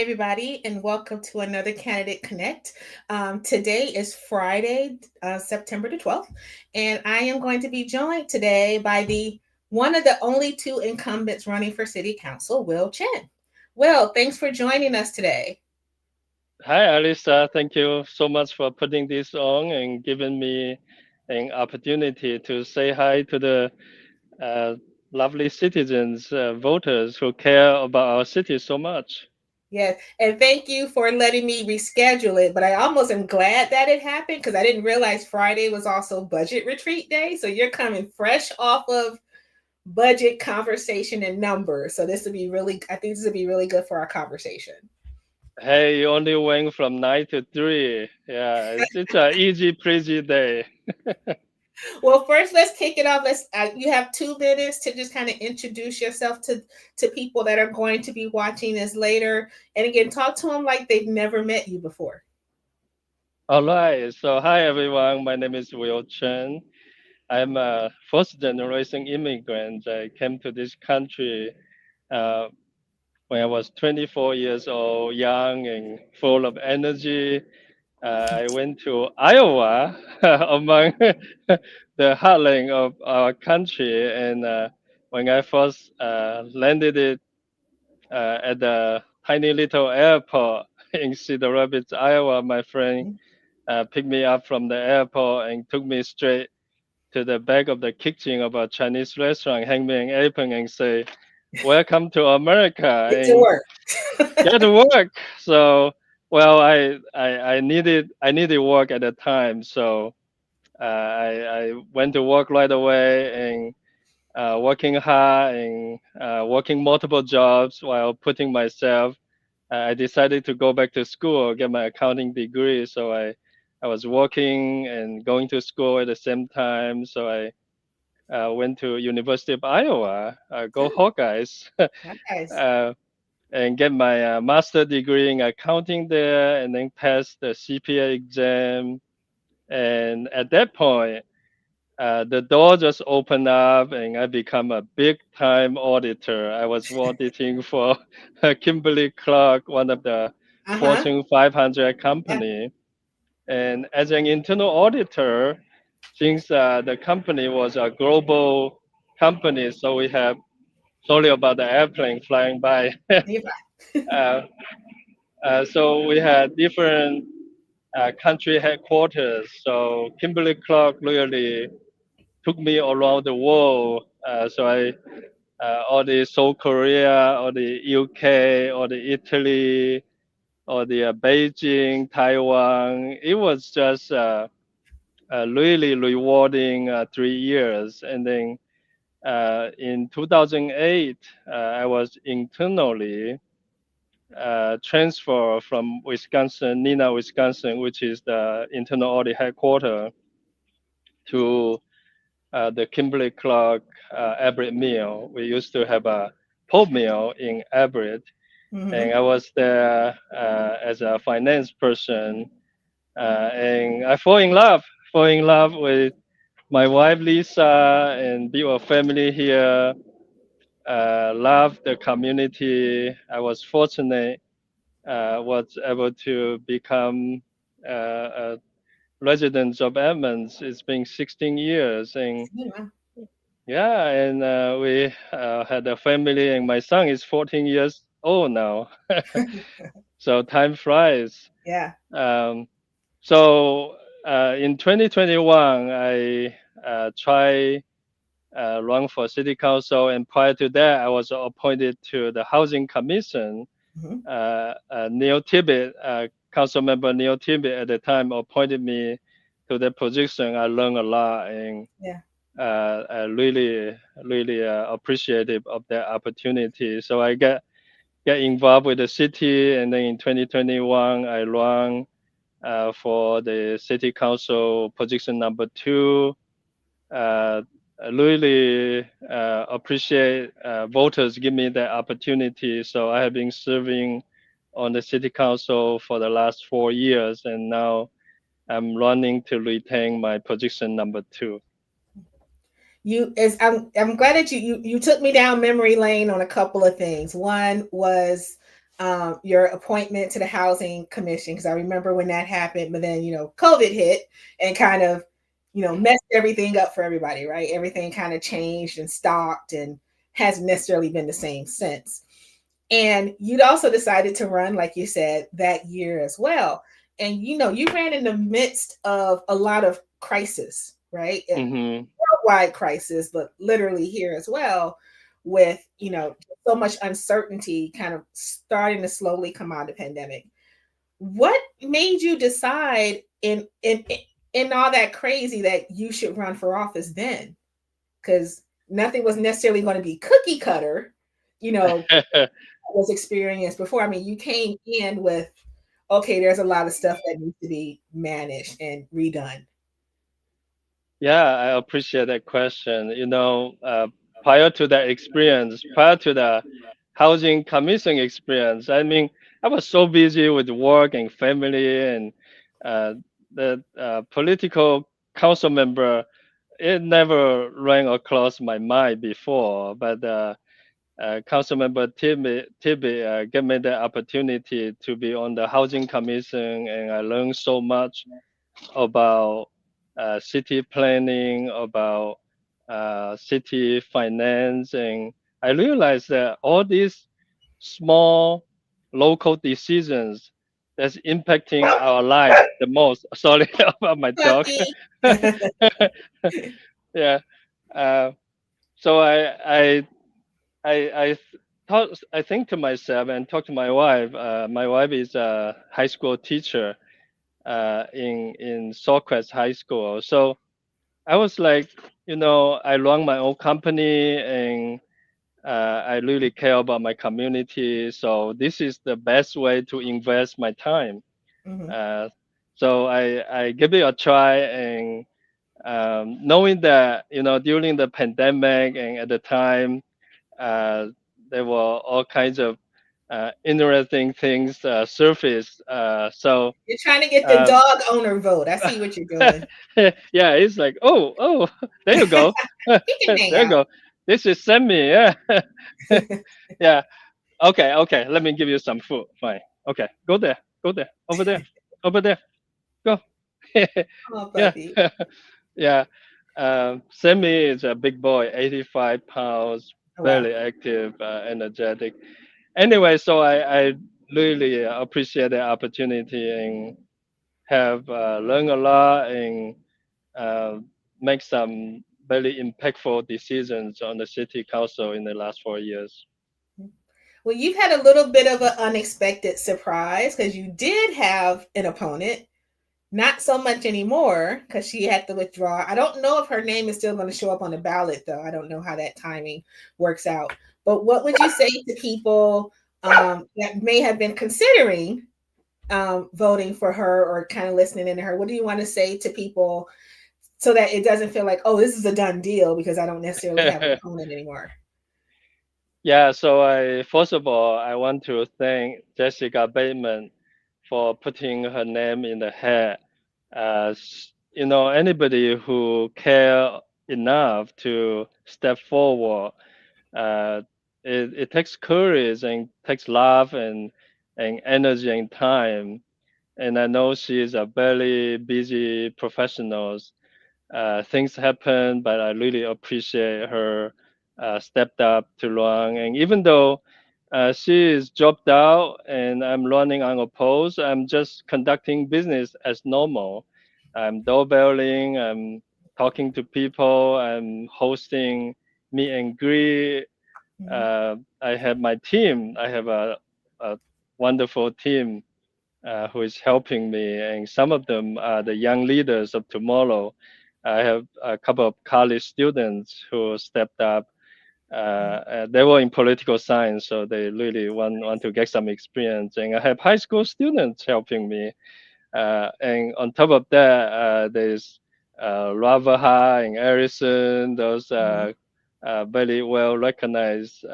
everybody, and welcome to another Candidate Connect. Today is Friday, September the 12th, and I am going to be joined today by the one of the only two incumbents running for City Council, Will Chen. Will, thanks for joining us today. Hi, Alisa. Thank you so much for putting this on and giving me an opportunity to say hi to the uh, lovely citizens, voters who care about our city so much. Yes, and thank you for letting me reschedule it. But I almost am glad that it happened because I didn't realize Friday was also budget retreat day. So you're coming fresh off of budget conversation and numbers. So this would be really, I think this would be really good for our conversation. Hey, you only went from 9 to 3. Yeah, it's an easy, breezy day. Well, first, let's kick it off. Let's. You have 2 minutes to just kind of introduce yourself to people that are going to be watching this later, and again, talk to them like they've never met you before. All right. So, hi, everyone. My name is Will Chen. I'm a first generation immigrant. I came to this country uh, when I was 24 years old, young and full of energy. I went to Iowa among the heartland of our country. And when I first landed it at the tiny little airport in Cedar Rapids, Iowa, my friend picked me up from the airport and took me straight to the back of the kitchen of a Chinese restaurant, hand me an apron and say, "Welcome to America," Get to and work. get to work. So, well, I needed work at the time, so I went to work right away and working hard and working multiple jobs while putting myself. I decided to go back to school, get my accounting degree. So I was working and going to school at the same time. So I went to University of Iowa. Go Hawkeyes! Nice. uh, and get my master degree in accounting there, and then pass the CPA exam. And at that point, the door just opened up, and I become a big time auditor. I was auditing for Kimberly Clark, one of the Uh huh. Fortune 500 Yeah. company. And as an internal auditor, since the company was a global company, so we have sorry about the airplane flying by. You're uh, so we had different country headquarters. So Kimberly Clark really took me around the world. So I all the South Korea, or the UK, or the Italy, or the Beijing, Taiwan. It was just really rewarding 3 years. And then in 2008, I was internally transfer from Wisconsin, Neenah, Wisconsin, which is the internal audit headquarters, to the Kimberly Clark Everett Mill. We used to have a pulp mill in Everett, and Mm-hmm. I was there as a finance person, and I fall in love with my wife Lisa, and build a family here. Love the community. I was fortunate was able to become a resident of Edmonds. It's been 16 years, and Yeah. yeah, and we had a family, and my son is 14 years old now. So time flies. Yeah. Um, so in 2021, I try run for city council, and prior to that, I was appointed to the housing commission. Mm-hmm. Neil Tibbet, council member Neil Tibbet at the time appointed me to the position. I learned a lot, and Yeah. really appreciative of that opportunity. So I get involved with the city, and then in 2021 I ran for the city council position number 2. Uh, I really appreciate voters give me that opportunity. So I have been serving on the city council for the last 4 years, and now I'm running to retain my position number 2. I'm glad that you took me down memory lane on a couple of things. One was your appointment to the housing commission, because I remember when that happened, but then COVID hit and kind of messed everything up for everybody, right? Everything kind of changed and stopped and hasn't necessarily been the same since. And you'd also decided to run, like you said, that year as well. And you ran in the midst of a lot of crisis, right? A Mm-hmm. worldwide crisis, but literally here as well, with so much uncertainty kind of starting to slowly come out of the pandemic. What made you decide in all that crazy that you should run for office then? Because nothing was necessarily going to be cookie cutter, you know, was experienced before. I mean, you came in with, okay, there's a lot of stuff that needs to be managed and redone. Yeah, I appreciate that question. Prior to that experience, prior to the housing commission experience, I mean, I was so busy with work and family and uh, the political council member. It never ran across my mind before, but council member Tibby gave me the opportunity to be on the housing commission, and I learned so much about city planning, about city finance, and I realized that all these small local decisions that's impacting our life the most. Sorry about my dog. Puppy. Yeah. Uh, so I think to myself and talk to my wife. My wife is a high school teacher in Sawcrest High School. So I was like, I run my own company and I really care about my community. So this is the best way to invest my time. Mhm. Uh, so I give it a try, and knowing that during the pandemic and at the time uh, there were all kinds of interesting things surfaced. You're trying to get the Um, dog owner vote. I see what you're doing. yeah, it's like, oh, there you go. He can hang There you out. go. This is Sammy. Yeah. Yeah. Okay. Let me give you some food. Fine. Okay. Go there. Go there. Over there. Over there. Go. Oh, Yeah. puppy. Yeah. Sammy is a big boy, 85 pounds, Oh, wow. very active, energetic. Anyway, so I really appreciate the opportunity and have learned a lot and uh, make some very impactful decisions on the city council in the last 4 years. Well, you've had a little bit of an unexpected surprise because you did have an opponent. Not so much anymore because she had to withdraw. I don't know if her name is still going to show up on the ballot, though. I don't know how that timing works out. But what would you say to people that may have been considering voting for her or kind of listening into her? What do you want to say to people so that it doesn't feel like, oh, this is a done deal because I don't necessarily have an opponent anymore? Yeah, so I first of all I want to thank Jessica Bateman for putting her name in the hat. Anybody who care enough to step forward, uh, it takes courage and takes love and energy and time. And I know she is a very busy professional. Things happen, but I really appreciate her stepped up to run. And even though she is dropped out and I'm running unopposed, I'm just conducting business as normal. I'm doorbelling, I'm talking to people, I'm hosting meet and greet. Mhm. I have my team. I have a wonderful team who is helping me, and some of them are the young leaders of tomorrow. I have a couple of college students who stepped up. They were in political science, so they really want to get some experience. And I have high school students helping me. And on top of that, there's Ravaha and Harrison, those Mhm. very well recognized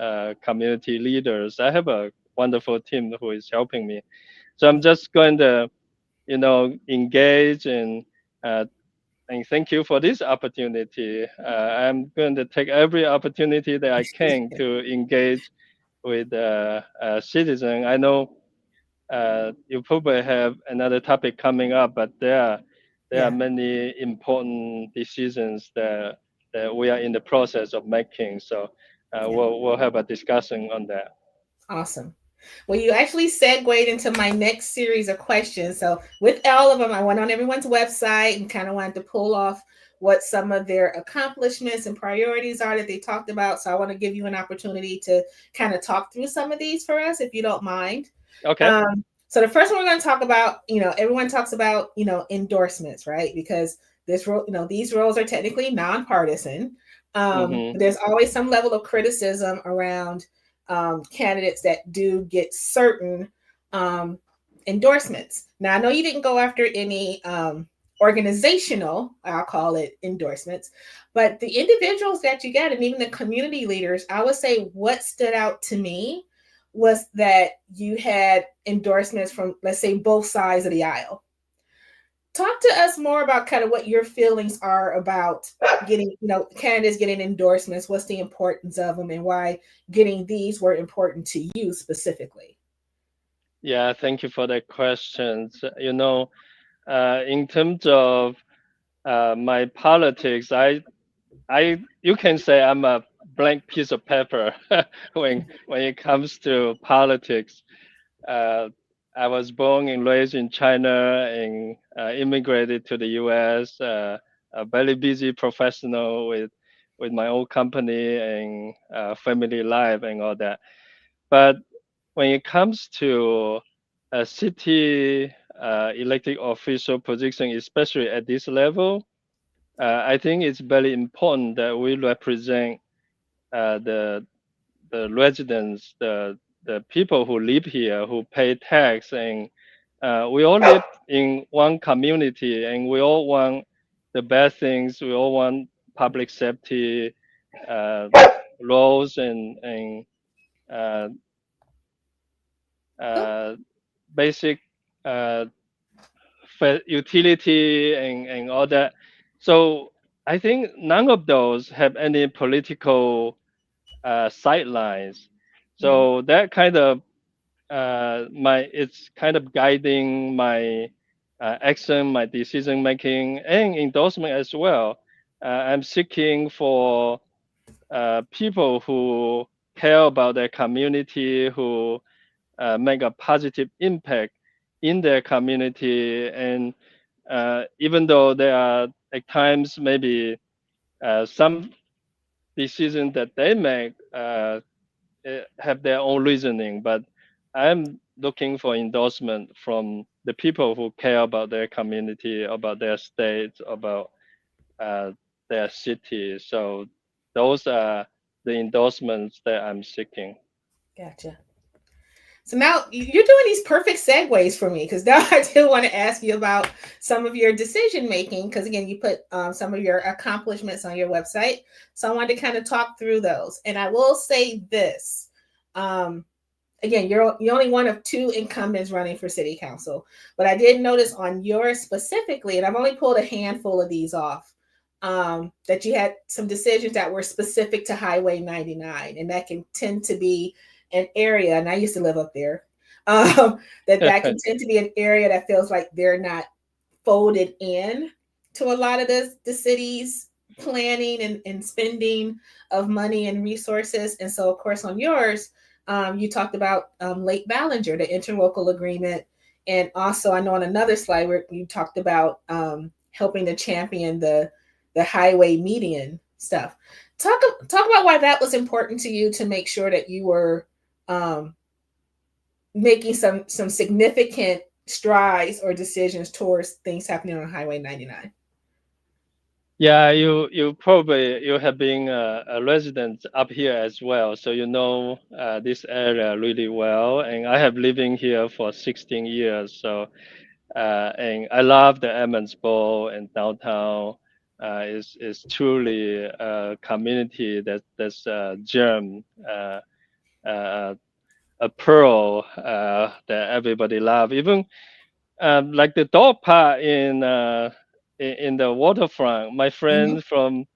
community leaders. I have a wonderful team who is helping me. So I'm just going to engage uh, and thank you for this opportunity. I'm going to take every opportunity that I can to engage with citizen. I know you probably have another topic coming up, but there are Yeah, many important decisions that we are in the process of making. So yeah. we'll have a discussion on that. Awesome. Well, you actually segued into my next series of questions. So, with all of them, I went on everyone's website and kind of wanted to pull off what some of their accomplishments and priorities are that they talked about. So, I want to give you an opportunity to kind of talk through some of these for us, if you don't mind. Okay. So, the first one we're going to talk about, everyone talks about, endorsements, right? Because these roles are technically nonpartisan. Mm-hmm. There's always some level of criticism around candidates that do get certain um, endorsements. Now, I know you didn't go after any organizational, I'll call it endorsements, but the individuals that you get and even the community leaders, I would say what stood out to me was that you had endorsements from, let's say, both sides of the aisle. Talk to us more about kind of what your feelings are about getting, candidates getting endorsements. What's the importance of them and why getting these were important to you specifically? Yeah, thank you for that question. In terms of my politics, you can say I'm a blank piece of paper when it comes to politics. Uh, I was born and raised in China and immigrated to the U.S. A very busy professional with my own company and family life and all that. But when it comes to a city elected official position, especially at this level, I think it's very important that we represent uh, the the residents, the people who live here, who pay tax, and we all live in one community, and we all want the best things. We all want public safety uh, laws and uh, Oh, uh, basic uh, utility and all that. So I think none of those have any political sidelines. mm-hmm. So that kind of it's kind of guiding my action, my decision making, and endorsement as well. I'm seeking for people who care about their community, who make a positive impact in their community, and even though there are at times maybe some decisions that they make have their own reasoning, but I'm looking for endorsement from the people who care about their community, about their state, about uh, their city. So those are the endorsements that I'm seeking. Gotcha. So now you're doing these perfect segues for me because now I do want to ask you about some of your decision making because again you put some of your accomplishments on your website. So I wanted to kind of talk through those. And I will say this: um, again, you're only one of two incumbents running for city council, but I did notice on yours specifically, and I've only pulled a handful of these off. That you had some decisions that were specific to Highway 99, and that can tend to be an area, and I used to live up there, that can tend to be an area that feels like they're not folded in to a lot of the city's planning and spending of money and resources. And so, of course, on yours, you talked about Lake Ballinger, the interlocal agreement. And also, I know on another slide where you talked about helping to champion the highway median stuff. Talk about why that was important to you to make sure that you were um, making some significant strides or decisions towards things happening on Highway 99. Yeah, you have been a resident up here as well, so you know this area really well. And I have living here for 16 years, so and I love the Edmonds Bowl and downtown. Is truly a community that's a gem, uh, a pearl that everybody love. Even like the dog park in the waterfront. My Mm-hmm. friend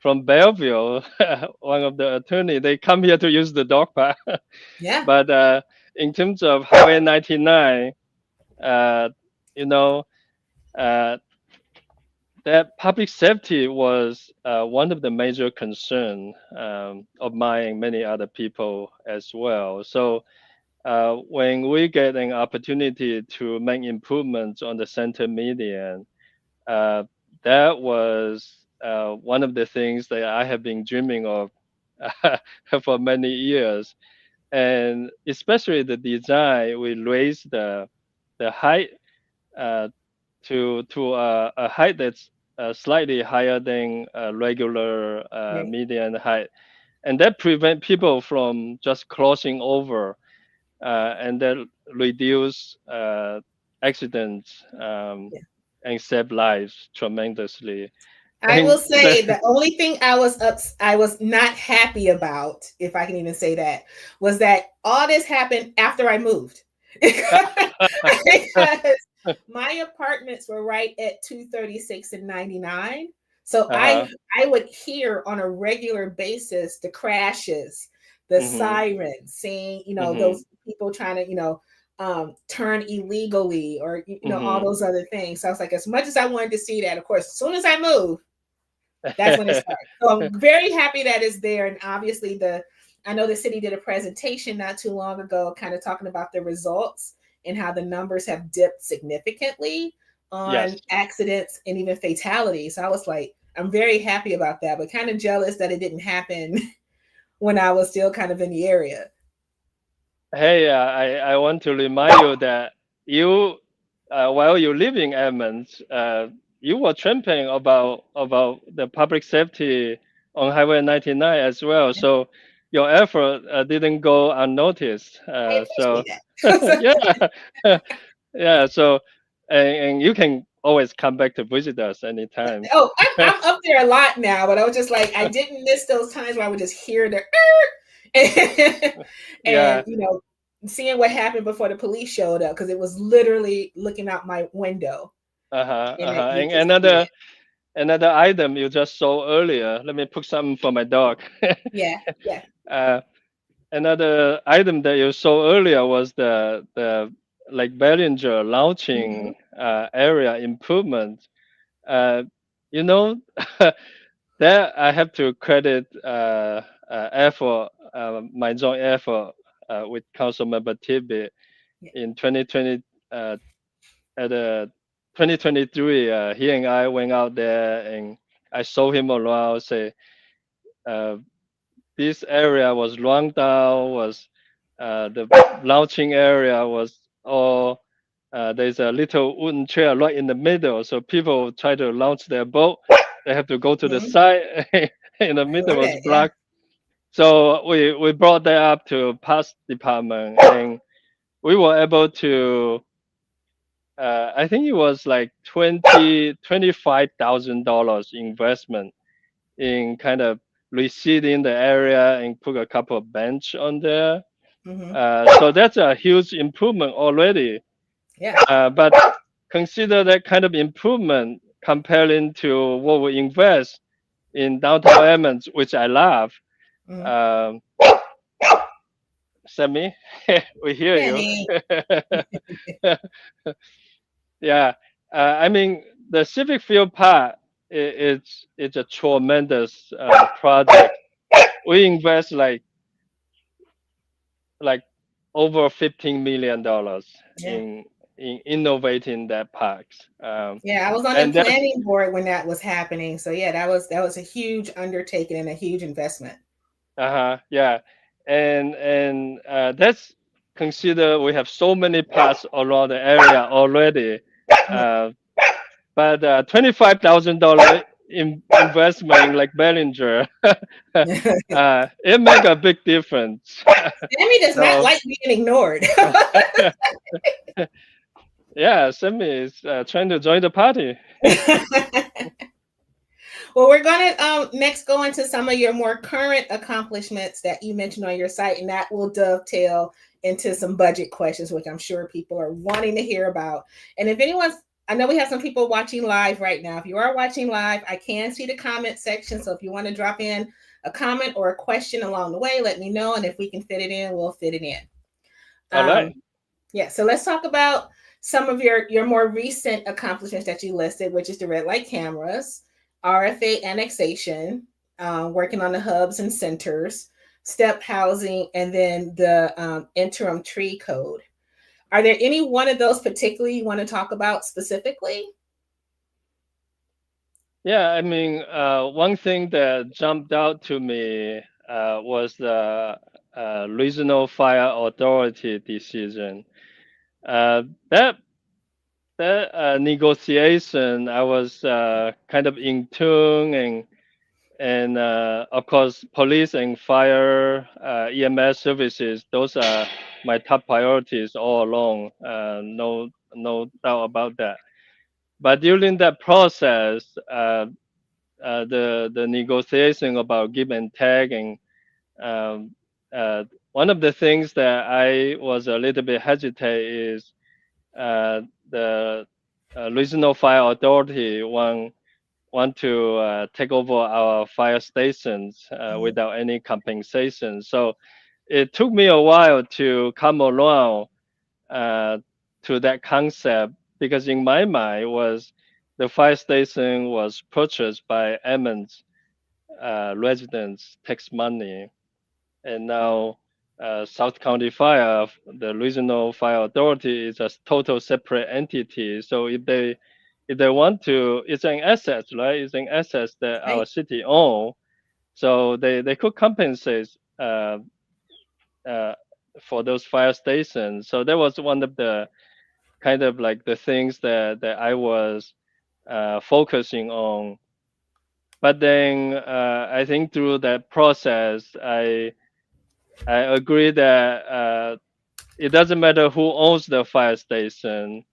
from Belleville, one of the attorney, they come here to use the dog park. Yeah. But in terms of Highway 99, uh, you know, uh, that public safety was one of the major concern of mine and many other people as well. So when we get an opportunity to make improvements on the center median, uh, that was one of the things that I have been dreaming of for many years. And especially the design, we raised the height uh, to a height that's slightly higher than regular Right. median height, and that prevent people from just crossing over, and that reduce accidents and save lives tremendously. I will And say the only thing I was not happy about, if I can even say that, was that all this happened after I moved. Because my apartments were right at 236 and 99. So uh-huh. I would hear on a regular basis the crashes, the Mhm. sirens, seeing, Mhm. those people trying to, turn illegally, or, all Mhm. those other things. So I was like, as much as I wanted to see that, of course, as soon as I moved, that's when it starts. So I'm very happy that it's there. And obviously I know the city did a presentation not too long ago, kind of talking about the results and how the numbers have dipped significantly on Yes. accidents and even fatalities. So I was like, I'm very happy about that, but kind of jealous that it didn't happen when I was still kind of in the area. Hey, I want to remind you that you, while you live in Edmonds, you were championing about the public safety on Highway 99 as well. So your effort didn't go unnoticed. I So appreciate that. yeah, yeah. So and you can always come back to visit us anytime. Oh, I'm up there a lot now, but I was just like, I didn't miss those times where I would just hear the and Yeah. seeing what happened before the police showed up, because it was literally looking out my window Uh-huh. and Uh-huh. you And could see it. another item you just saw earlier. Let me put something for my dog. Yeah, yeah. uh, Another item that you saw earlier was the like Behringer Hmm. launching area improvement. Uh, you know, that I have to credit effort, my joint effort with Council Member Tibet Yeah. in 2020. At 2023, he and I went out there and I saw him around. Say, uh, this area was run down. Was the launching area was all. There's a little wooden chair right in the middle, so people try to launch their boat. They have to go to the Hmm. side. In the I middle remember was that. Yeah. blocked. So we brought that up to past department, and we were able to I think it was like $25,000 investment in kind of reseeding the area and put a couple of bench on there. Hmm. So that's a huge improvement already. Yeah. But consider that kind of improvement comparing to what we invest in downtown Edmonds, which I love. Hmm. Um, Sammy, we hear you. Penny. Yeah, I mean the Civic Field Park, it's a tremendous project. We invest like over $15 million Yeah. in innovating that parks, Yeah, I was on the and that's planning board when that was happening. So yeah, that was a huge undertaking and a huge investment. yeah, and that's consider we have so many parks around the area already. Uh, but $25,000 investment like Bellinger, it make a big difference. Sammy does not So like being ignored. yeah, Sammy is trying to join the party. Well, we're going to next go into some of your more current accomplishments that you mentioned on your site, and that will dovetail into some budget questions, which I'm sure people are wanting to hear about. And if anyone's I know we have some people watching live right now. If you are watching live, I can see the comment section. So if you want to drop in a comment or a question along the way, let me know. And if we can fit it in, we'll fit it in. All right. Um, yeah, so let's talk about some of your more recent accomplishments that you listed, which is the red light cameras, RFA annexation, working on the hubs and centers, step housing, and then the interim tree code. Are there any one of those particularly you want to talk about specifically? Yeah, I mean, one thing that jumped out to me was the regional fire authority decision. Uh, that that negotiation, I was kind of in tune, and of course, police and fire, EMS services. Those are my top priorities all along. No doubt about that. But during that process, the negotiation about give and take, and um, one of the things that I was a little bit hesitate is the regional fire authority want to take over our fire stations Mhm. without any compensation. So it took me a while to come around uh, to that concept, because in my mind was the fire station was purchased by Edmonds residents tax money, and now South County Fire, the regional fire authority, is a total separate entity. So if they want to, it's an asset, right? It's an asset that our Right. city own. So they could compensate uh, for those fire stations. So that was one of the kind of like the things that I was focusing on. But then I think through that process, I agree that it doesn't matter who owns the fire station.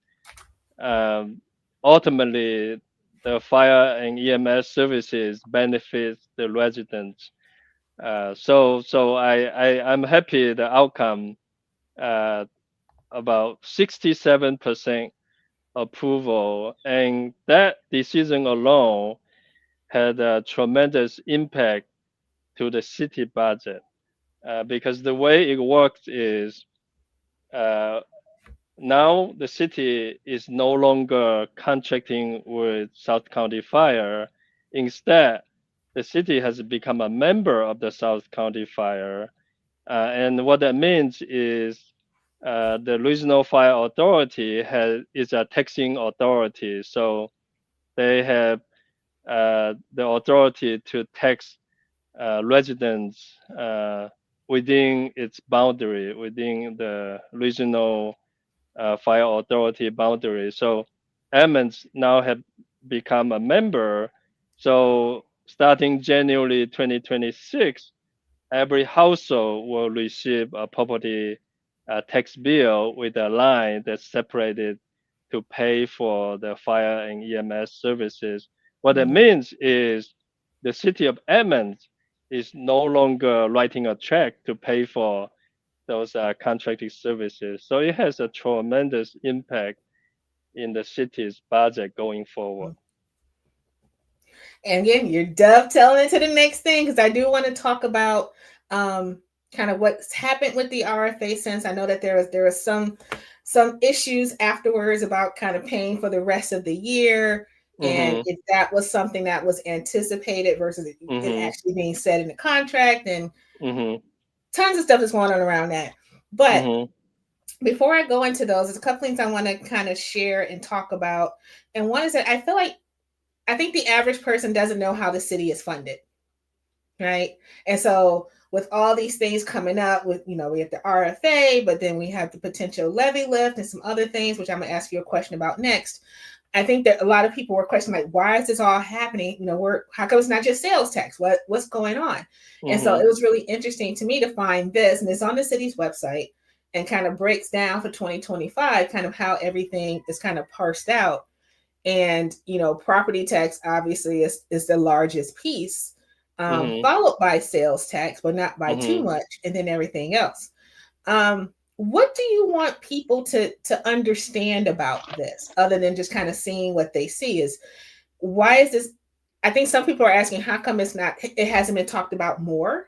Um, Ultimately, the fire and EMS services benefits the residents. I'm happy the outcome. Uh, about 67% approval, and that decision alone had a tremendous impact to the city budget, because the way it works is uh, now the city is no longer contracting with South County Fire. Instead, the city has become a member of the South County Fire. And what that means is the regional fire authority is a taxing authority. So they have the authority to tax residents within its boundary, within the regional fire authority boundary. So Edmonds now have become a member. So starting January 2026, every household will receive a property tax bill with a line that's separated to pay for the fire and EMS services. What that Mhm. means is the city of Edmonds is no longer writing a check to pay for those contracted services. So it has a tremendous impact in the city's budget going forward. And again, you're dovetailing into the next thing because I do want to talk about um, kind of what's happened with the RFA since I know that there was some issues afterwards about kind of paying for the rest of the year and Mhm. if that was something that was anticipated versus it Mhm. actually being said in the contract and Mhm. tons of stuff is going on around that. But Mhm. before I go into those, there's a couple things I want to kind of share and talk about. And one is that I feel like I think the average person doesn't know how the city is funded, right? And so with all these things coming up with, we have the RFA, but then we have the potential levy lift and some other things, which I'm going to ask you a question about next. I think that a lot of people were questioning like, why is this all happening? How come it's not just sales tax? What's going on? And so Mhm. it was really interesting to me to find this, and it's on the city's website and kind of breaks down for 2025, kind of how everything is kind of parsed out. And property tax obviously is the largest piece, Mhm. followed by sales tax, but not by too Mhm. much, and then everything else. um, what do you want people to understand about this, other than just kind of seeing what they see? Is why is this? I think some people are asking, how come it hasn't been talked about more?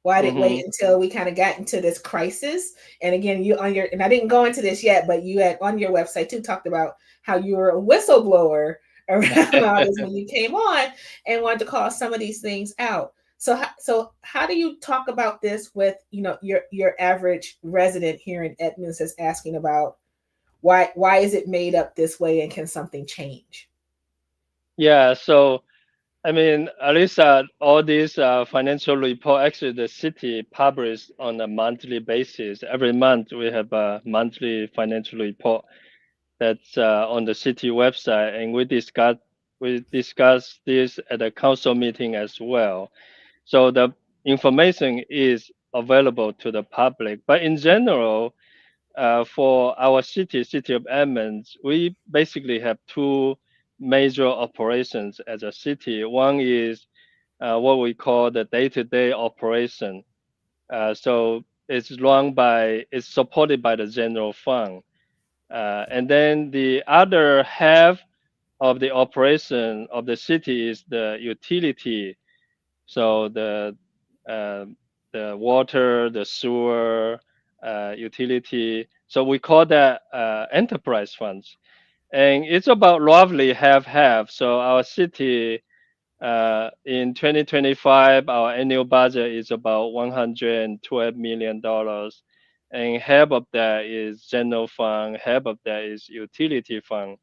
Why did it wait Mm-hmm. until we kind of got into this crisis? And again, you on your, and I didn't go into this yet, but you had on your website too talked about how you were a whistleblower around all this when you came on and wanted to call some of these things out. So how do you talk about this with, your average resident here in Edmonds is asking about why is it made up this way, and can something change? Yeah, so I mean, at least all these financial report, actually the city publish on a monthly basis. Every month we have a monthly financial report that's on the city website, and we discuss this at a council meeting as well. So the information is available to the public. But in general, for our city of Edmonds, we basically have two major operations as a city. One is what we call the day-to-day operation. So it's supported by the general fund. And then the other half of the operation of the city is the utility. So uh, the water, the sewer, utility. So we call that enterprise funds, and it's about roughly half. So our city in 2025, our annual budget is about $112 million, and half of that is general fund, half of that is utility fund.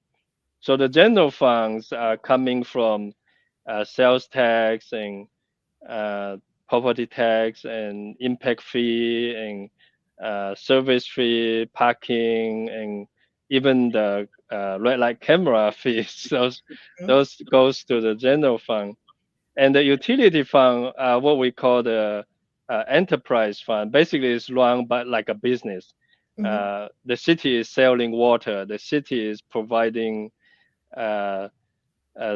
So the general funds are coming from sales tax and uh, property tax and impact fee and service fee, parking, and even the red light camera fees. Those goes to the general fund, and the utility fund, what we call the enterprise fund, basically is run by like a business. Mm-hmm. The city is selling water. The city is providing uh,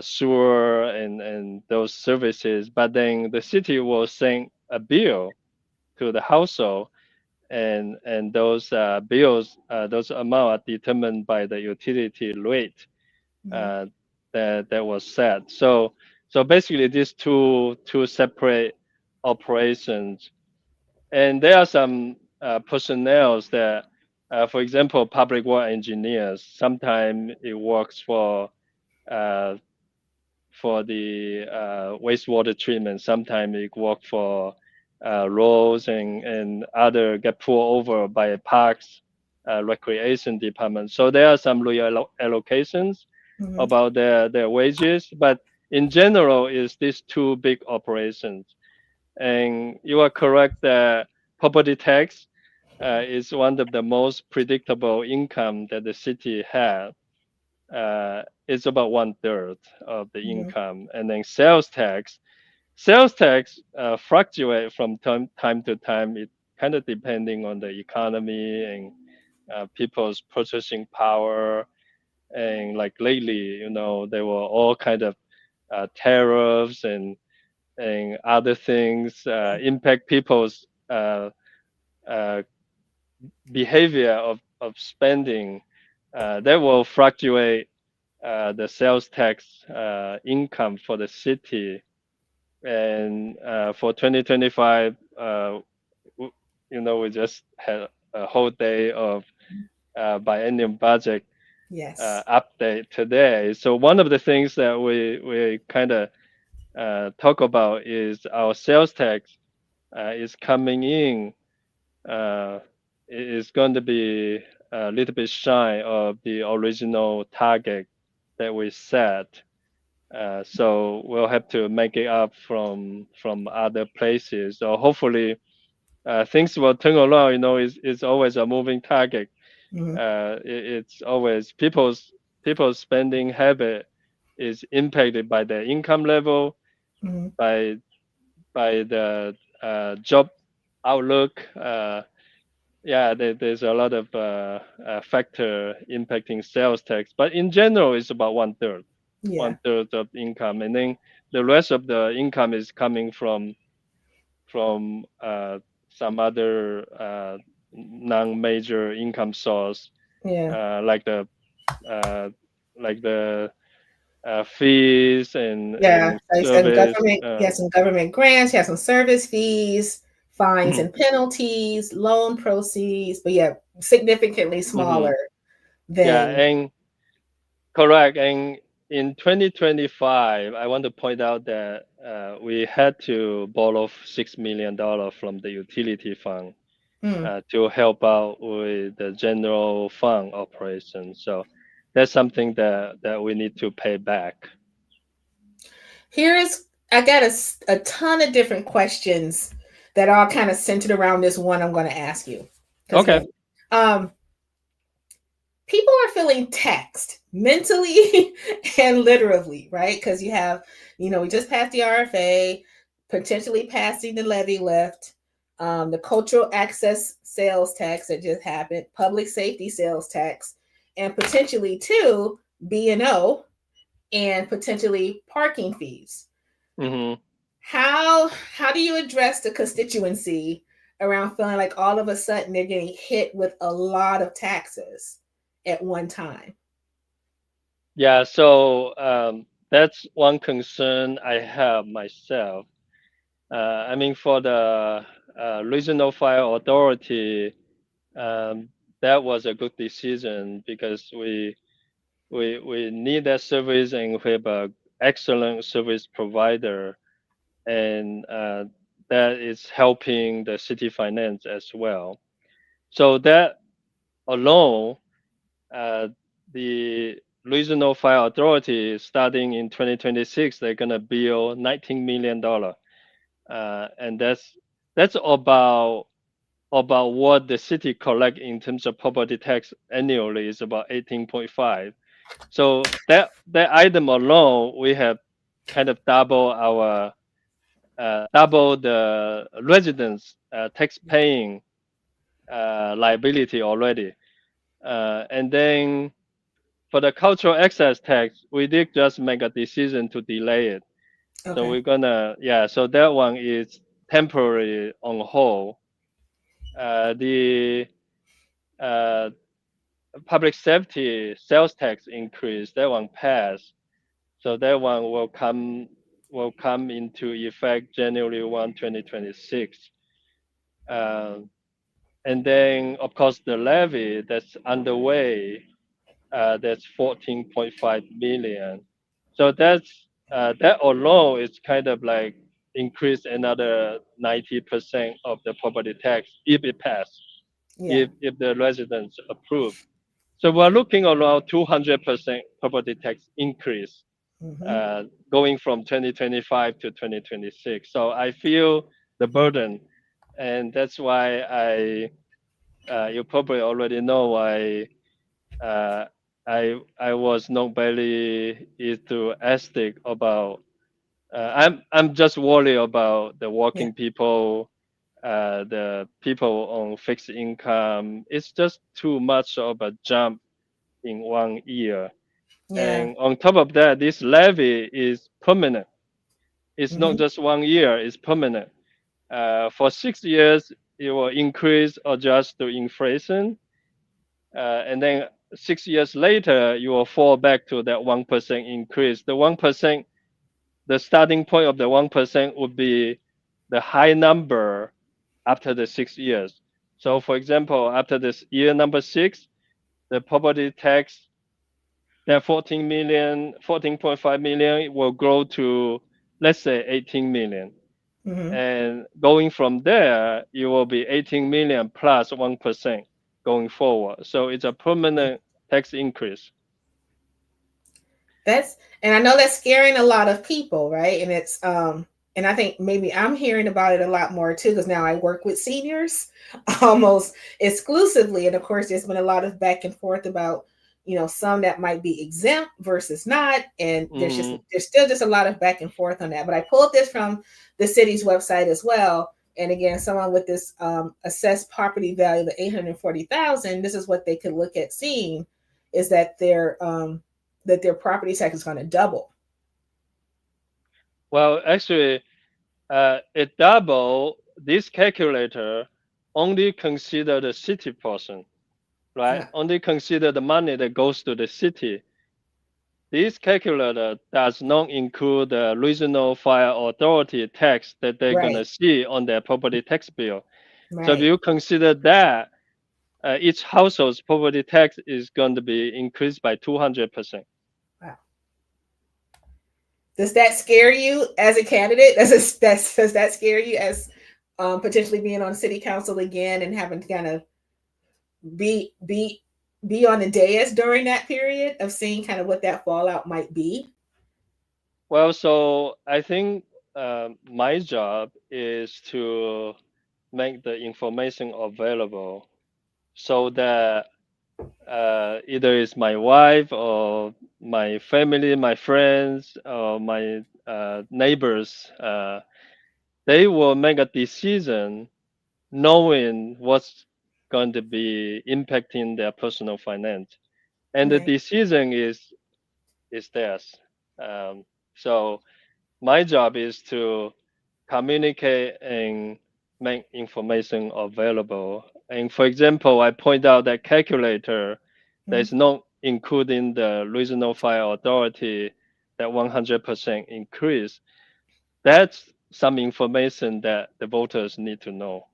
sewer and those services, but then the city will send a bill to the household, and those bills, those amount are determined by the utility rate Mm-hmm. uh, that was set. So basically, these two separate operations, and there are some personnels that, for example, public work engineers. Sometimes it works uh, for the wastewater treatment. Sometimes it work for roads and other get pulled over by parks recreation department. So there are some allocations Mm-hmm. about their wages, but in general, is these two big operations. And you are correct that property tax is one of the most predictable income that the city has. It's about one third of the Mm-hmm. income, and then sales tax fluctuate from time to time. It kind of depending on the economy and people's purchasing power. And like lately, there were all kind of tariffs and other things impact people's uh, behavior of spending. That will fluctuate the sales tax income for the city. And for 2025, w- we just had a whole day of biennium budget Yes. update today. So one of the things that we kind of talk about is our sales tax is coming in, uh, is going to be a little bit shy of the original target that we set. So we'll have to make it up from other places. So hopefully things will turn around. It's always a moving target. Mm-hmm. It's always people's spending habit is impacted by their income level, Mm-hmm. by the job outlook. Yeah, there's a lot of factor impacting sales tax, but in general, it's about one third, Yeah. one third of income, and then the rest of the income is coming from some other non-major income source, Yeah. uh, like the uh, like the fees Yeah. and So you said service. government, you have some government grants, you have some service fees, fines Mhm, and penalties, loan proceeds, but yeah, significantly mhm. smaller Yeah, than and correct. And in 2025, I want to point out that we had to borrow $6 million from the utility fund hmm. to help out with the general fund operation. So that's something that we need to pay back. Here's I got a ton of different questions that are all kind of centered around this one I'm going to ask you. Because Okay. again, um, people are feeling taxed mentally and literally, right? Because you have, we just passed the RFA, potentially passing the levy lift, the cultural access sales tax that just happened, public safety sales tax, and potentially too B&O and potentially parking fees. Hmm. How do you address the constituency around feeling like all of a sudden they're getting hit with a lot of taxes at one time? Yeah. So that's one concern I have myself. I mean, for the regional fire authority, um, that was a good decision because we need that service and we have a excellent service provider, and that is helping the city finance as well. So that alone, uh, the regional fire authority starting in 2026, they're gonna bill $19 million, and that's about what the city collect in terms of property tax annually is about 18.5. So that item alone, we have kind of double the residents tax paying liability already. And then for the cultural excise tax, we did just make a decision to delay it. So Okay. we're gonna, yeah. So that one is temporary on hold. The uh, public safety sales tax increase, that one passed. So that one will come into effect January 1, 2026. Um, and then, of course, the levy that's underway, that's 14.5 million. So that alone is kind of like increase another 90% of the property tax if it passes, Yeah. if the residents approve. So we're looking around 200% property tax increase, Hmm. uh, going from 2025 to 2026. So I feel the burden, and that's why you probably already know why uh, I was not very enthusiastic about. I'm just worried about the Yeah. working people, the people on fixed income. It's just too much of a jump in 1 year. Yeah. And on top of that, this levy is permanent. It's not Hmm. just 1 year, it's permanent. For 6 years, it will increase or adjust to inflation. And then 6 years later, you will fall back to that 1% increase. The 1%, the starting point of the 1% would be the high number after the 6 years. So, for example, after this year number six, the property tax, that 14.5 million will grow to, let's say, 18 million. Hmm. And going from there, it will be 18 million plus 1% going forward. So it's a permanent tax increase. That's and I know that's scaring a lot of people, right? And it's and I think maybe I'm hearing about it a lot more too because now I work with seniors almost exclusively, and of course there's been a lot of back and forth about some that might be exempt versus not, and Mm, there's still just a lot of back and forth on that. But I pulled this from the city's website as well, and again, someone with this assessed property value of 840,000, this is what they could look at seeing is that their property tax is going to double. well, actually, it double this calculator only consider the city portion, right? Yeah. Only consider the money that goes to the city. This calculator does not include the regional fire authority tax that they're gonna Right. see on their property tax bill. So if Right. you consider that, each household's property tax is going to be increased by 200%. Wow. Does that scare you as a candidate? Does that scare you as potentially being on city council again and having to kind of be be be on the dais during that period of seeing kind of what that fallout might be? Well, so I think my job is to make the information available so that either it's my wife or my family, my friends, or my neighbors, they will make a decision knowing what's going to be impacting their personal finance, and the Right. decision is theirs. Um, so my job is to communicate and make information available. And for example, I point out that calculator that Mhm. is not including the regional fire authority, that 100% increase. That's some information that the voters need to know.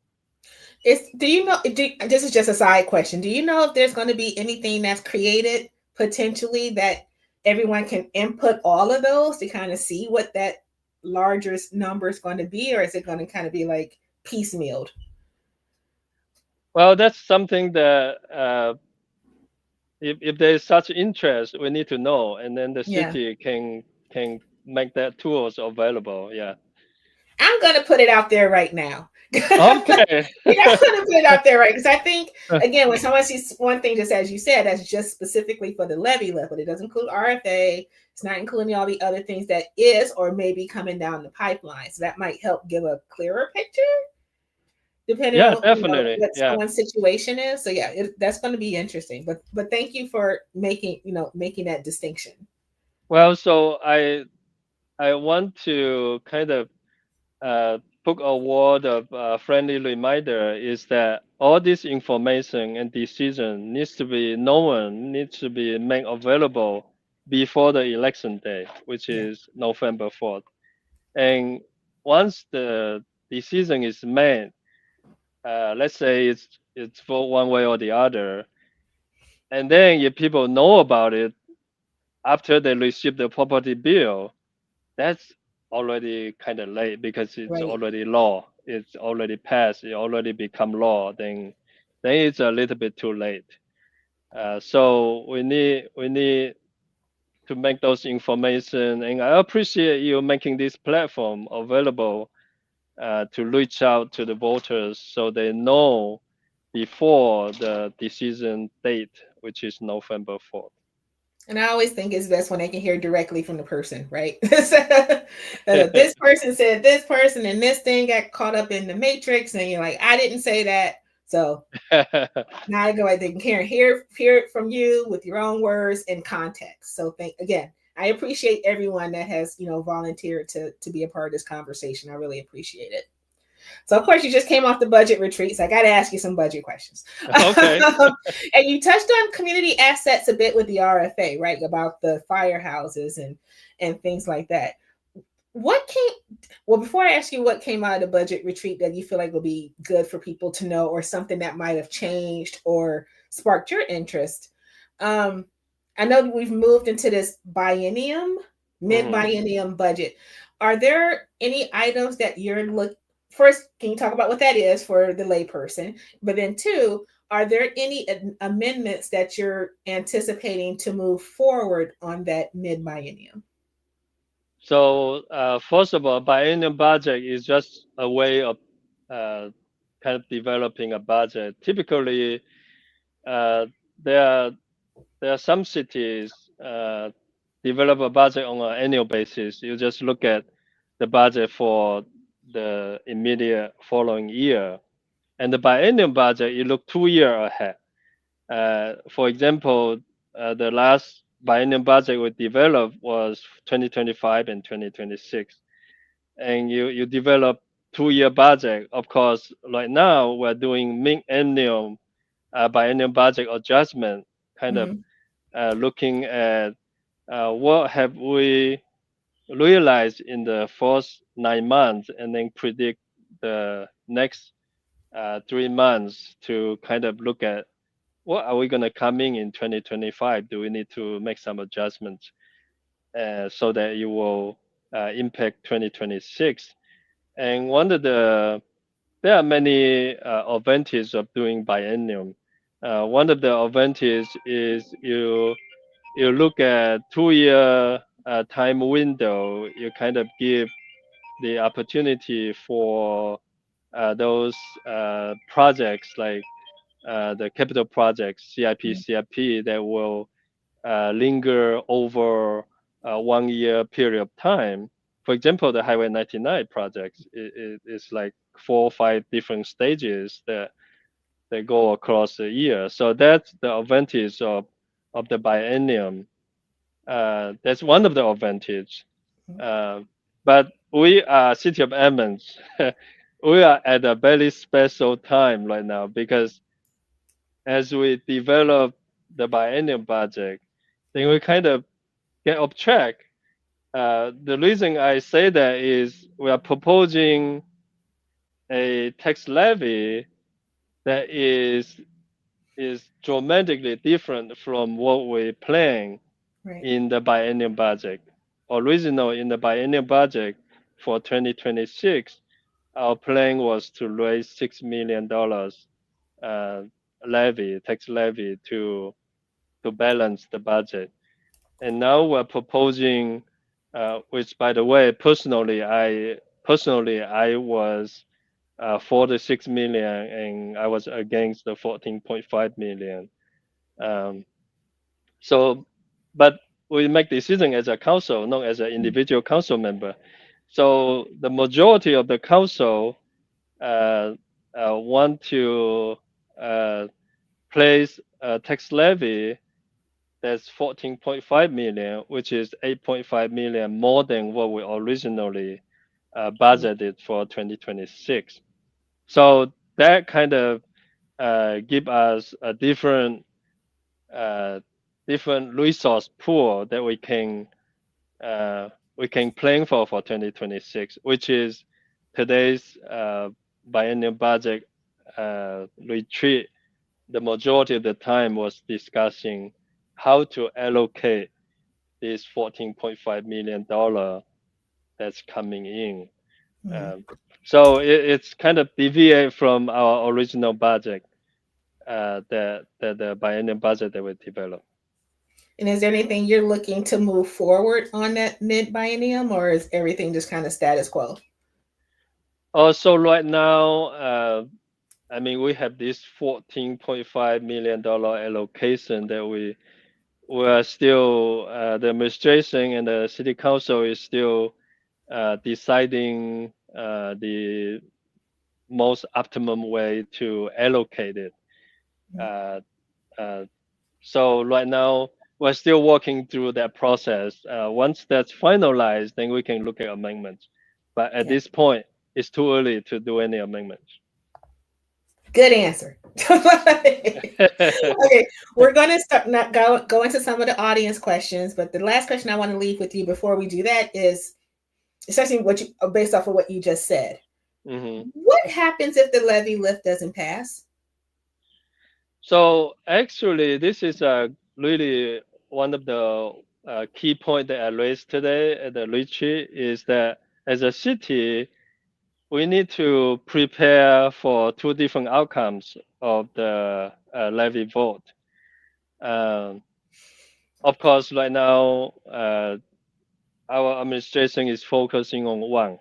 Do you know? This is just a side question. Do you know if there's going to be anything that's created potentially that everyone can input all of those to kind of see what that larger number is going to be, or is it going to kind of be like piecemealed? Well, that's something that if there is such interest, we need to know, and then the Yeah. city can make that tools available. Yeah. I'm going to put it out there right now. Okay. Yeah, I'm going to put it out there right because I think, again, when someone sees one thing, just as you said, that's just specifically for the levy lift, but it doesn't include RFA. It's not including all the other things that is or may be coming down the pipeline. So that might help give a clearer picture depending Yeah, on definitely. what Yeah. someone's situation is. So yeah, that's going to be interesting. But thank you for making that distinction. Well, so I want to kind of put a word of friendly reminder is that all this information and decision needs to be known, needs to be made available before the election day, which Yeah. is November 4th. And once the decision is made, let's say it's for one way or the other, and then if people know about it after they receive the property bill, that's already kind of late because it's Right. already law. It's already passed. It already become law. Then it's a little bit too late. So we need to make those information, and I appreciate you making this platform available to reach out to the voters so they know before the decision date, which is November 4th. And I always think it's best when they can hear directly from the person, right? This person said this person, and this thing got caught up in the matrix, and you're like, I didn't say that. So now I go, they can hear it from you with your own words and context. So thank again. I appreciate everyone that has volunteered to be a part of this conversation. I really appreciate it. So, of course, you just came off the budget retreat. So, I got to ask you some budget questions. Okay. And you touched on community assets a bit with the RFA, right? About the firehouses and things like that. What came, well, before I ask you what came out of the budget retreat that you feel like will be good for people to know, or something that might have changed or sparked your interest, um, I know we've moved into this mid Hmm. biennium budget. Are there any items that you're first, can you talk about what that is for the layperson? But then two, are there any amendments that you're anticipating to move forward on that mid biennium? So first of all, biennial budget is just a way of uh, kind of developing a budget. Typically, uh, there are there are some cities develop a budget on an annual basis. You just look at the budget for the immediate following year, and the biennial budget you look 2 year ahead. For example, the last biennial budget we developed was 2025 and 2026, and you develop 2-year budget. Of course, right now we're doing mid-annual biennial budget adjustment, kind of Mhm. looking at what have we realized in the first 9 months, and then predict the next 3 months to kind of look at what are we going to come in 2025. Do we need to make some adjustments so that it will impact 2026? And one of the there are many advantages of doing biennium. One of the advantages is you look at 2-year time window. You kind of give the opportunity for those projects like the capital projects, CIP, Mhm. CIP, that will linger over 1 year period of time. For example, the Highway 99 projects is like 4 or 5 different stages that go across the year. So that's the advantage of the biennium. That's one of the advantage. Mhm. Uh, but we are City of Edmonds. We are at a very special time right now because as we develop the biennial budget, then we kind of get off track. The reason I say that is we are proposing a tax levy that is dramatically different from what we plan Right. in the biennial budget. Original in the biennial budget for 2026, our plan was to raise $6 million uh, tax levy to balance the budget. And now we're proposing, which by the way, personally I was for the 6 million, and I was against the 14.5 million. Um, so, but we make decision as a council, not as an Mhm. individual council member. So the majority of the council uh, want to uh, place a tax levy that's 14.5 million, which is 8.5 million more than what we originally budgeted for 2026. So that kind of give us a uh, different resource pool that uh, we can plan for 2026, which is today's biennial budget retreat. The majority of the time was discussing how to allocate this $14.5 million that's coming in. Mhm. Um, so it's kind of deviate from our original budget, the biennial budget that we developed. And is there anything you're looking to move forward on that mid biennium, or is everything just kind of status quo? Also, right now, I mean, we have this $14.5 million allocation that we are still the administration and the city council is still deciding the most optimum way to allocate it. Mhm. Uh, uh, so right now we're still working through that process. Once that's finalized, then we can look at amendments. But at Yeah. this point, it's too early to do any amendments. Good answer. Okay, we're going to start not go into some of the audience questions, but the last question I want to leave with you before we do that is, especially what you based off of what you just said. hmm What happens if the levy lift doesn't pass? So actually, this is really one of the key point that I raised today at the retreat is that as a city, we need to prepare for two different outcomes of the levy vote. Um, of course, right now, our administration is focusing on one,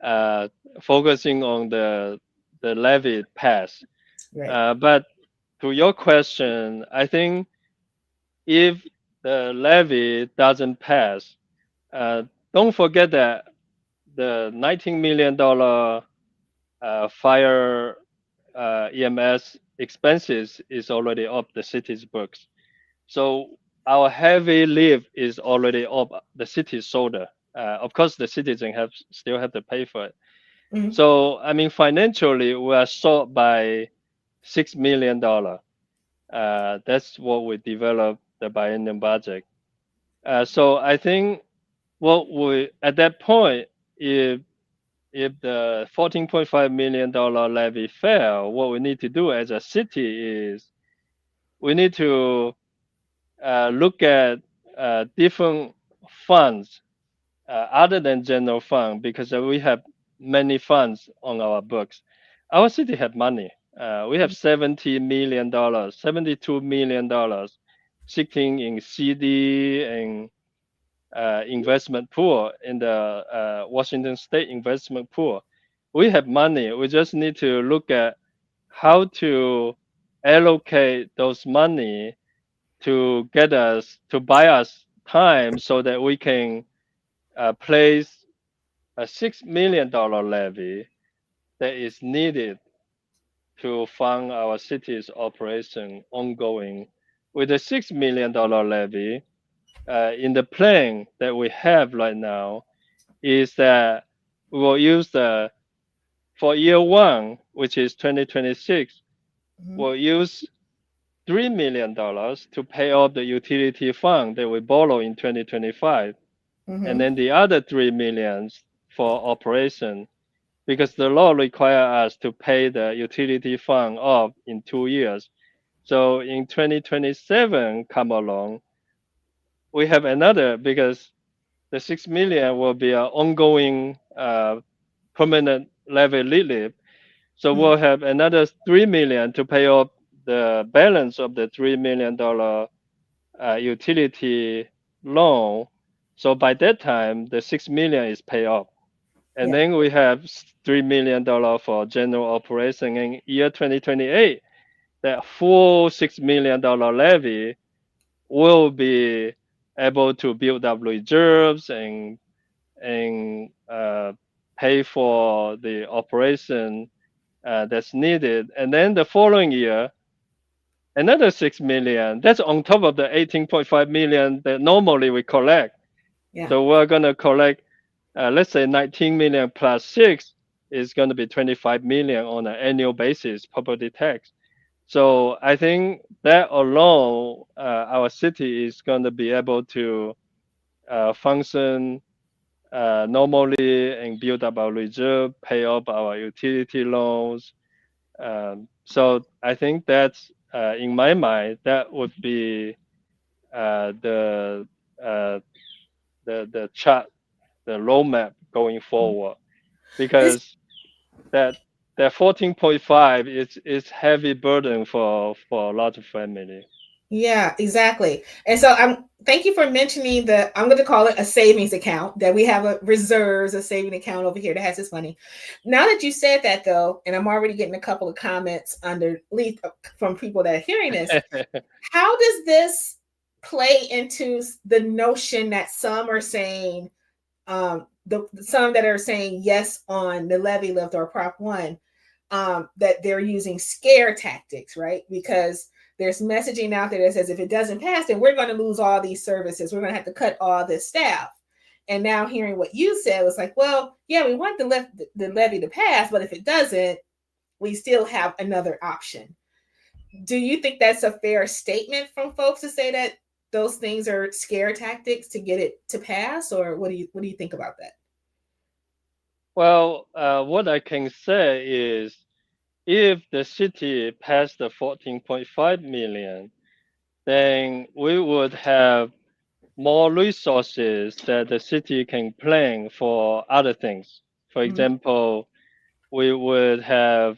uh, focusing on the levy pass. Right. But to your question, I think if the levy doesn't pass, uh, don't forget that the $19 million fire EMS expenses is already off the city's books. So our heavy lift is already off the city's shoulder. Of course, the citizen still have to pay for it. Mm-hmm. So I mean, financially, we are short by $6 million. That's what we developed the biennial budget. So I think what we at that point, if the $14.5 million levy fail, what we need to do as a city is we need to look at different funds other than general fund because we have many funds on our books. Our city have money. We have $70 million, $72 million sitting in CD and investment pool in the Washington State investment pool. We have money. We just need to look at how to allocate those money to get us to buy us time so that we can place a $6 million levy that is needed to fund our city's operation ongoing. With the $6 million levy, in the plan that we have right now, is that we will use the for year one, which is 2026, Mm-hmm. we'll use $3 million to pay off the utility fund that we borrow in 2025, and Mm-hmm. then the other 3 million for operation because the law requires us to pay the utility fund off in 2 years. So in 2027 come along, we have another because the 6 million will be an ongoing permanent levy relief. So Mm-hmm. we'll have another 3 million to pay off the balance of the $3 million utility loan. So by that time, the 6 million is paid off. And Yeah. then we have $3 million for general operation in year 2028. That full $6 million levy will be able to build up reserves and pay for the operation that's needed. And then the following year, another 6 million. That's on top of the 18.5 million that normally we collect. Yeah. So we're gonna collect, let's say 19 million plus six is going to be 25 million on an annual basis property tax. So I think that alone, our city is going to be able to function normally and build up our reserve, pay off our utility loans. So I think that's in my mind that would be uh, the uh, the chart, the roadmap going forward It's because that that 14.5 is heavy burden for a lot of family. Yeah, exactly. And so I'm thank you for mentioning the I'm going to call it a savings account that we have a reserves, a saving account over here that has this money. Now that you said that though, and I'm already getting a couple of comments underneath from people that are hearing this, how does this play into the notion that some are saying the some that are saying yes on the levy lift or Prop One, that they're using scare tactics, right? Because there's messaging out there that says if it doesn't pass, then we're going to lose all these services. We're going to have to cut all this staff. And now hearing what you said was like, well, yeah, we want the levy to pass, but if it doesn't, we still have another option. Do you think that's a fair statement from folks to say that those things are scare tactics to get it to pass, or what do you think about that? Well, what I can say is if the city passed the 14.5 million, then we would have more resources that the city can plan for other things. For Mm-hmm. example, we would have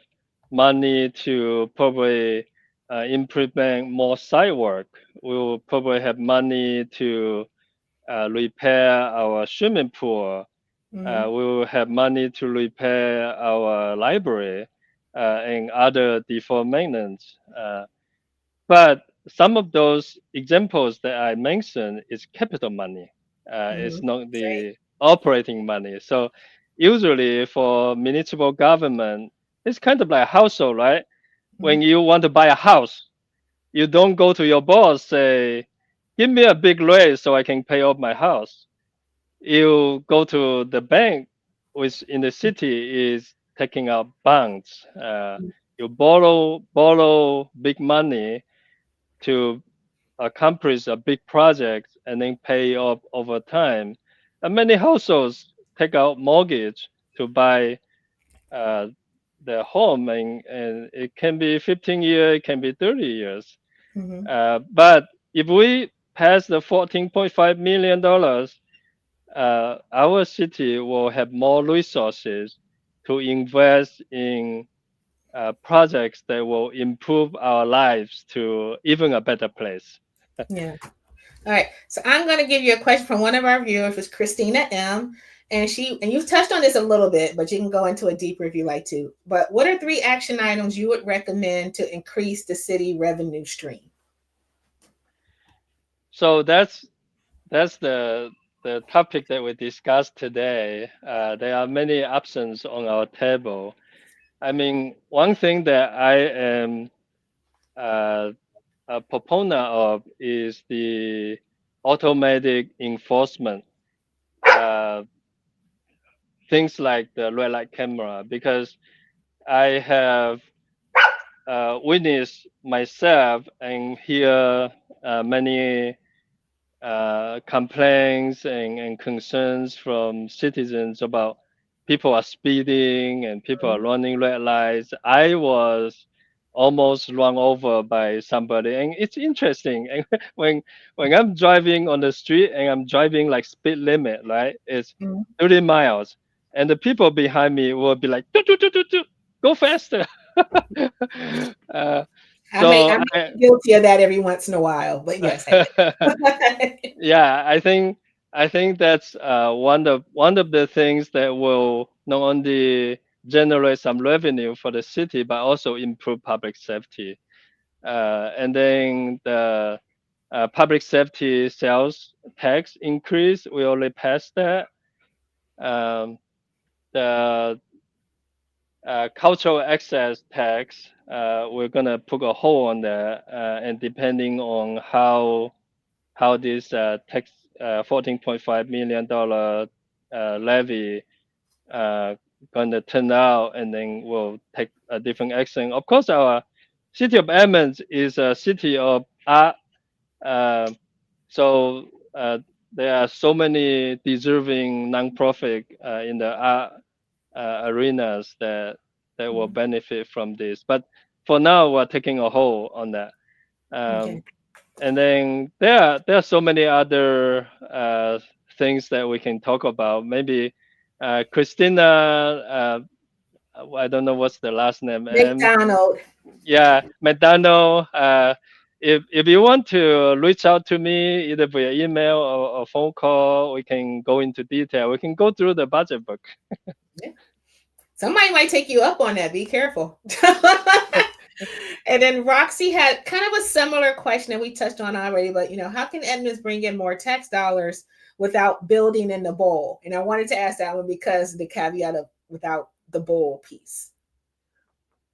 money to probably implement more site work. We will probably have money to repair our swimming pool. Mm-hmm. We will have money to repair our library and other default maintenance. But some of those examples that I mentioned is capital money. It's Mm-hmm. not Right. the operating money. So usually for municipal government, it's kind of like a household, right? Mm-hmm. When you want to buy a house, you don't go to your boss say, "Give me a big raise so I can pay off my house." You go to the bank which in the city is taking out bonds. You borrow big money to accomplish a big project and then pay off over time. And many households take out mortgage to buy uh, their home, and it can be 15 years, it can be 30 years. Hmm. But if we pass the $14.5 million, our city will have more resources to invest in projects that will improve our lives to even a better place. Yeah. All right. So I'm going to give you a question from one of our viewers, was Christina M. And you've touched on this a little bit, but you can go into it deeper if you like to. But what are three action items you would recommend to increase the city revenue stream? So that's the topic that we discussed today. There are many options on our table. I mean, one thing that I am uh, a proponent of is the automatic enforcement, uh, things like the red light camera, because I have witnessed myself and hear many complaints and concerns from citizens about people are speeding and people are running red lights. I was almost run over by somebody, and it's interesting. And when I'm driving on the street and I'm driving like speed limit, right? It's Mhm. 30 miles, and the people behind me will be like, "Toot, toot, toot, toot, toot, go faster." uh, I so may I. be guilty of that every once in a while, but yes, I do. Yeah, I think that's one of the things that will not only generate some revenue for the city but also improve public safety. And then the public safety sales tax increase, we already passed that. Um, the cultural access tax, we're gonna put a hold on that, and depending on how this tax $14.5 million levy uh, going to turn out, and then we'll take a different action. Of course, our city of Edmonds is a city of art, uh, so there are so many deserving nonprofit in the art arenas that will Mhm. benefit from this. But for now, we're taking a hold on that. Okay. Um, and then there are so many other things that we can talk about. Maybe Christina, I don't know what's the last name. McDonald. Yeah, McDonald. If you want to reach out to me either via email or phone call, we can go into detail. We can go through the budget book. Yeah. Somebody might take you up on that. Be careful. And then Roxy had kind of a similar question that we touched on already, but how can Edmonds bring in more tax dollars without building in the bowl? And I wanted to ask that one because the caveat of without the bowl piece.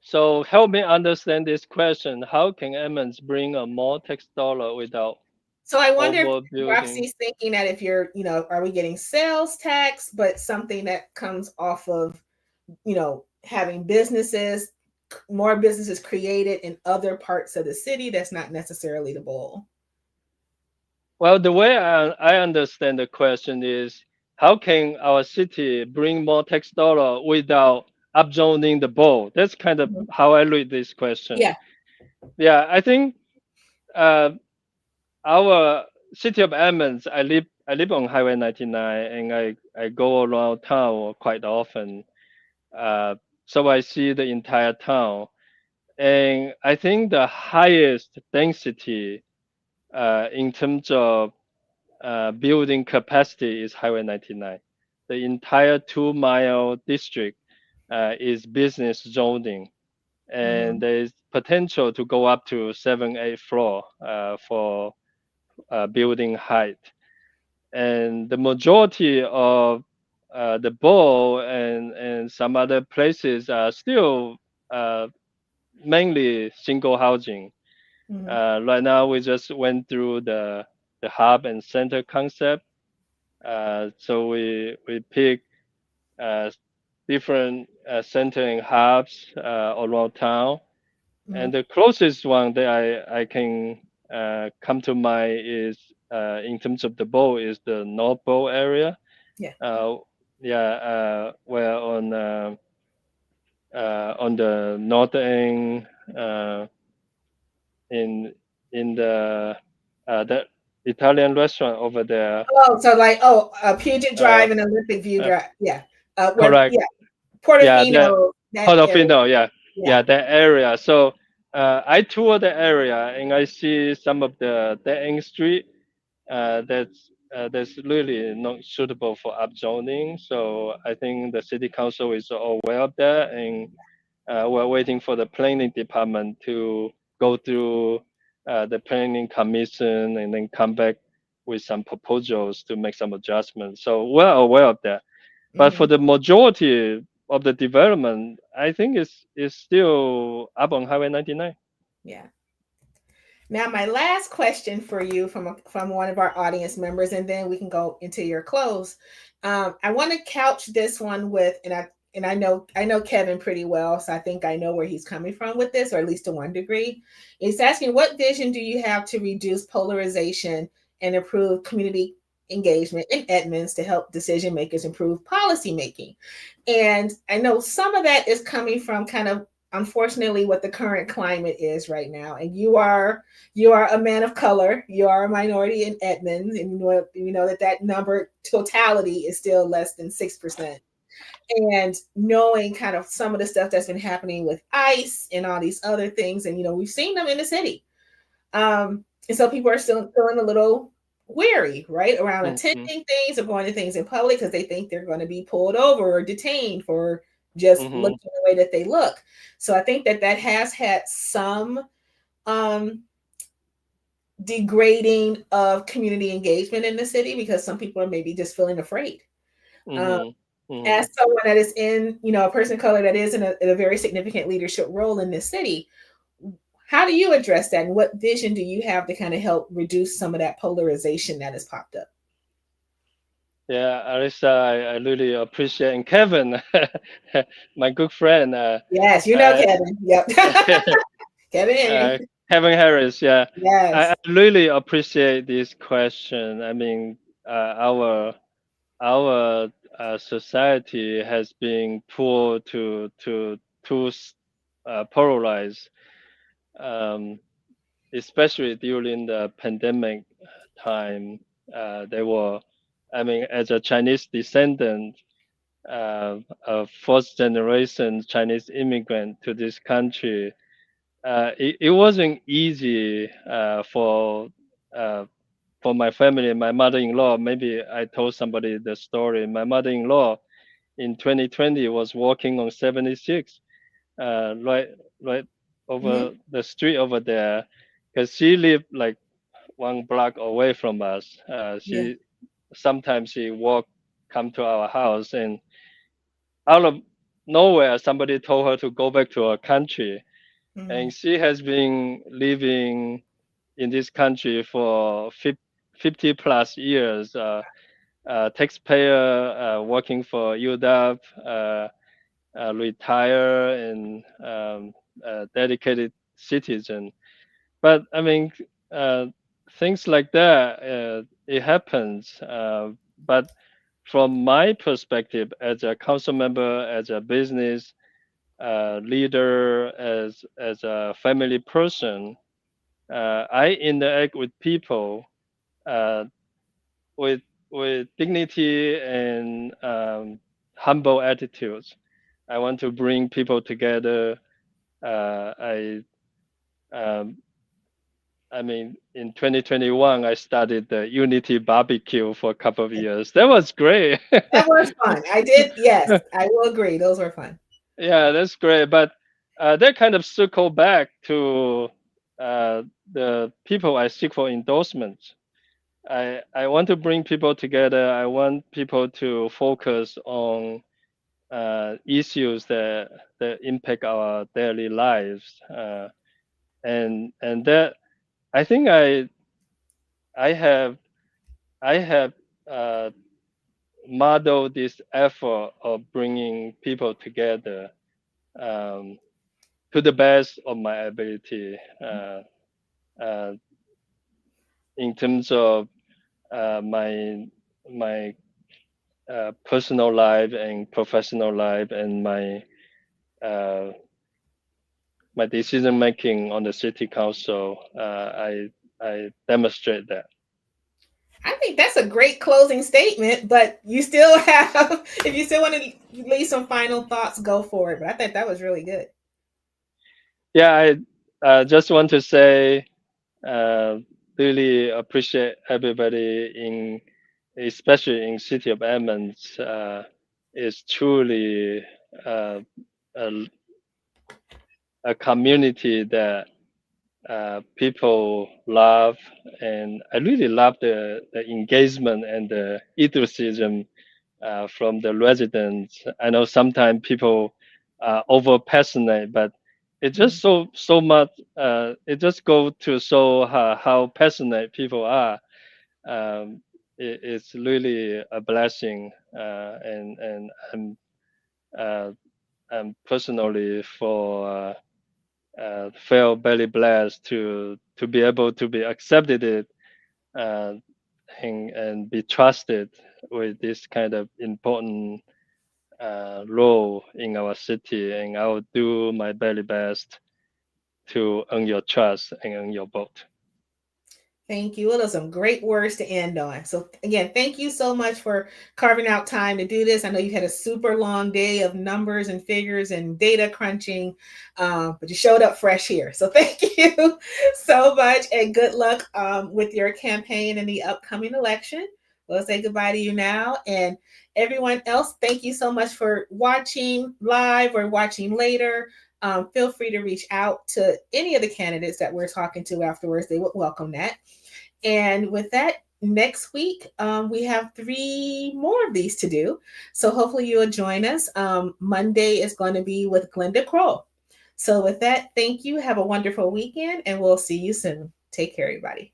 So help me understand this question. How can Emmons bring a more tax dollar without So I wonder if overbuilding? Roxy's thinking that if you're, are we getting sales tax, but something that comes off of, having more businesses created in other parts of the city that's not necessarily the bowl. Well, the way I understand the question is, how can our city bring more tax dollar without upzoning the bowl? That's kind of Mhm. how I read this question. Yeah. Yeah, I think uh, our city of Edmonds, I live on Highway 99, and I go around town quite often. Uh, so I see the entire town, and I think the highest density in terms of building capacity is Highway 99. The entire 2 mile district is business zoning, and Mhm. there is potential to go up to 7, 8 floor for building height. And the majority of the bowl and some other places are still uh, mainly single housing. Mhm. Right now, we just went through the hub and center concept. So we pick uh, different centering hubs around town. Hmm. And the closest one that I can come to mind is in terms of the bowl is the North Bowl area. Yeah. Uh, yeah, where on the northern in the Italian restaurant over there. Oh, so like, Puget Uh, Drive and Olympic View uh, Drive. Yeah. Where, correct. yeah, Yeah, the Portofino, that area. Portofino. Yeah, Yeah. yeah, that area. So I tour the area and I see some of the dead end street that's really not suitable for upzoning. So I think the city council is aware of that, and we're waiting for the planning department to go through the planning commission and then come back with some proposals to make some adjustments. So we're aware of that. But Hmm. for the majority of the development, I think it's still up on Highway 99. Yeah. Now, my last question for you from one of our audience members, and then we can go into your close. I want to couch this one with, and I know Kevin pretty well, so I think I know where he's coming from with this, or at least to one degree. He's asking, what vision do you have to reduce polarization and improve community engagement in Edmonds to help decision makers improve policy making? And I know some of that is coming from kind of unfortunately what the current climate is right now. And you are a man of color. You are a minority in Edmonds, and you know that number totality is still less than 6%. And knowing kind of some of the stuff that's been happening with ICE and all these other things, and we've seen them in the city. And so people are still feeling a little weary, right, around Mm-hmm, attending things or going to things in public because they think they're going to be pulled over or detained for just mm-hmm, looking the way that they look. So I think that has had some um, degrading of community engagement in the city because some people are maybe just feeling afraid. Um, mm-hmm, mm-hmm. as someone that is a person of color that is in a very significant leadership role in this city, how do you address that? And what vision do you have to kind of help reduce some of that polarization that has popped up? Yeah, Arisa, I really appreciate, and Kevin, my good friend, Yes, uh, Kevin. Yep. Kevin Henry. uh, Kevin Harris. Yeah, I Yes. really appreciate this question. I mean, our society has been poor to polarize, um, especially during the pandemic time. They were, I mean, as a Chinese descendant, a fourth generation Chinese immigrant to this country, it wasn't easy uh, for my family. My mother-in-law, maybe I told somebody the story. My mother-in-law in 2020 was walking on 76, right, right over Hmm. the street over there, because she lived like 1 block away from us. Yeah. She sometimes she walk come to our house, and out of nowhere somebody told her to go back to her country, and Hmm. she has been living in this country for 50 plus years, taxpayer, working for UW, retire and dedicated citizen. But I mean, uh, things like that, it happens. But from my perspective, as a council member, as a business leader, as a family person, I interact with people uh, with dignity and humble attitudes. I want to bring people together. I um, I mean, in 2021, I started the Unity Barbecue for a couple of years. That was great. That was fun. I did. Yes, I will agree. Those were fun. Yeah, that's great. But that kind of circle back to uh, the people I seek for endorsements. I want to bring people together. I want people to focus on issues that impact our daily lives. And that I think I have I have uh, model this effort of bringing people together um, to the best of my ability uh, in terms of my personal life and professional life and uh, my decision making on the city council. I demonstrate that. I think that's a great closing statement, but you still have, if you still want to leave some final thoughts, go for it. But I think that was really good. Yeah, I just want to say uh, really appreciate everybody in, especially in city of Edmonds. Is truly uh, a, a community that people love, and I really love the engagement and the enthusiasm from the residents. I know sometimes people are over passionate, but it just so much. It just go to show how passionate people are. It's really a blessing, and uh, I'm personally feel very blessed to be able to be accepted it uh, and be trusted with this kind of important role in our city, and I will do my very best to earn your trust and earn your vote. Thank you. Well, those are some great words to end on. So, again, thank you so much for carving out time to do this. I know you had a super long day of numbers and figures and data crunching, but you showed up fresh here. So, thank you so much, and good luck with your campaign in the upcoming election. We'll say goodbye to you now. And everyone else, thank you so much for watching live or watching later. Feel free to reach out to any of the candidates that we're talking to afterwards. They would welcome that. And with that, next week, we have 3 more of these to do. So hopefully you'll join us. Monday is going to be with Glenda Kroll. So with that, thank you. Have a wonderful weekend, and we'll see you soon. Take care, everybody.